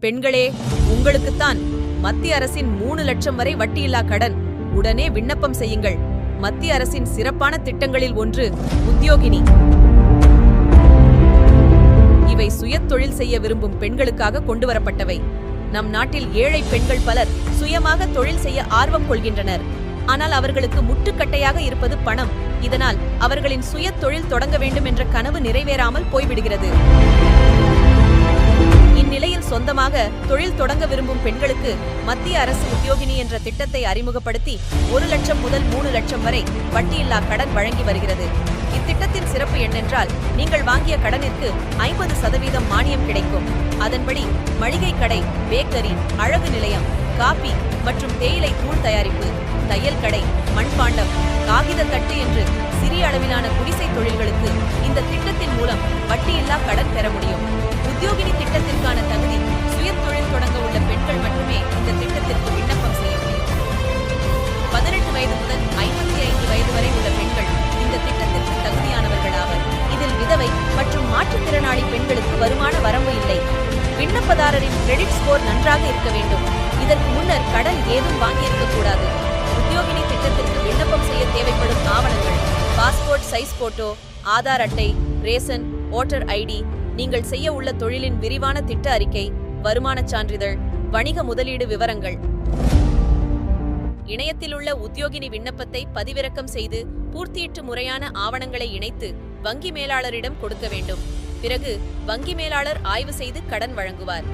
பெண்களே, உங்களுக்குத்தான் மத்திய அரசின் 3 லட்சம் வரை வட்டியில்லா கடன். உடனே விண்ணப்பம் செய்யுங்கள். மத்திய அரசின் சிறப்பான திட்டங்களில் ஒன்று உத்யோகினி. இவை சுயதொழில் செய்ய விரும்பும் பெண்களுக்காக கொண்டுவரப்பட்டவை. நம் நாட்டில் ஏழை பெண்கள் பலர் சுயமாக தொழில் செய்ய ஆர்வம் கொள்கின்றனர். ஆனால் அவர்களுக்கு முட்டுக்கட்டையாக இருப்பது பணம். இதனால் அவர்களின் சுய தொழில் தொடங்க வேண்டும் என்ற கனவு நிறைவேறாமல் போய்விடுகிறது. இந்நிலையில் சொந்தமாக தொழில் தொடங்க விரும்பும் பெண்களுக்கு மத்திய அரசு உத்யோகினி என்ற திட்டத்தை அறிமுகப்படுத்தி 1 லட்சம் முதல் 3 லட்சம் வரை வட்டியில்லா கடன் வழங்கி வருகிறது. இத்திட்டத்தின் சிறப்பு என்னென்றால், நீங்கள் வாங்கிய கடனிற்கு 50% மானியம் கிடைக்கும். அதன்படி மளிகை கடை, பேக்கரி, அழகு நிலையம், காபி மற்றும் தேயிலை தூள் தயாரிப்பு, தையல் கடை, மண்பாண்டம், காகித தட்டு என்று சிறிய அளவிலான குடிசை தொழில்களுக்கு இந்த திட்டத்தின் மூலம் வட்டியில்லா கடன் பெற முடியும். உத்யோகினி திட்டத்திற்கான தகுதி சுய தொழில் தொடங்க உள்ள பெண்கள் மட்டுமே இந்த திட்டத்திற்கு விண்ணப்பம் செய்ய முடியும். 18 வயது முதல் 55 வயது வரை உள்ள பெண்கள் இந்த திட்டத்திற்கு தகுதியானவர்கள் ஆவர். இதில் விதவை மற்றும் மாற்றுத்திறனாளி பெண்களுக்கு வருமான வரம்பு இல்லை. விண்ணப்பதாரரின் கிரெடிட் ஸ்கோர் நன்றாக இருக்க வேண்டும். இதற்கு முன்னர் கடன் ஏதும் வாங்கியிருக்க கூடாது. உத்யோகினி திட்டத்திற்கு விண்ணப்பம் செய்ய தேவைப்படும் ஆவணங்கள்: பாஸ்போர்ட் சைஸ் போட்டோ, ஆதார் அட்டை, ரேஷன், ஓட்டர் ஐடி, நீங்கள் செய்ய உள்ள தொழிலின் விரிவான திட்ட அறிக்கை, வருமானச் சான்றிதழ், வணிக முதலீடு விவரங்கள். இணையத்தில் உள்ள உத்யோகினி விண்ணப்பத்தை பதிவிறக்கம் செய்து பூர்த்தியிட்டு முறையான ஆவணங்களை இணைத்து வங்கி மேலாளரிடம் கொடுக்க வேண்டும். பிறகு வங்கி மேலாளர் ஆய்வு செய்து கடன் வழங்குவார்.